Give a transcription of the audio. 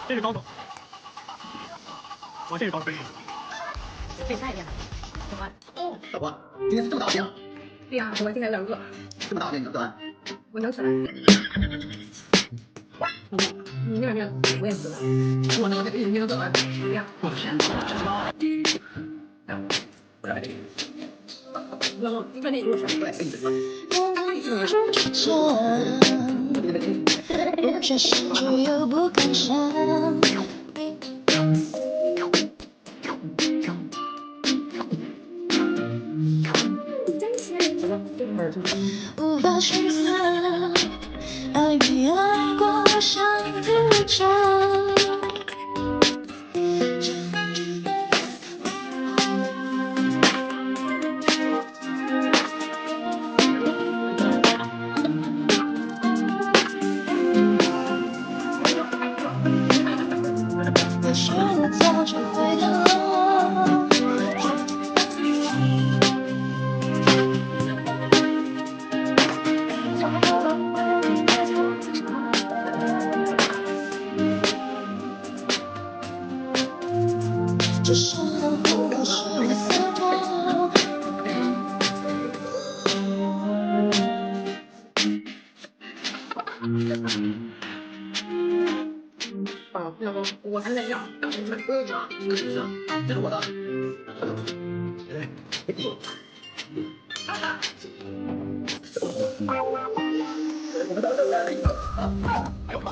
这是高手。哇，这是高手。可以再练。小关。哦，小关，今天是这么大的病？对呀，小关今天有点饿。这么大的病你能吃完？我能吃完。你那边我也吃了。我能一天都吃完。对呀。我的天，你看你入手。有些事却又不敢想。无法预测，爱比爱过像日常。也许你早就会看我。只是我是你思考。啊，要不我还在这儿。这是我的。哎呦妈！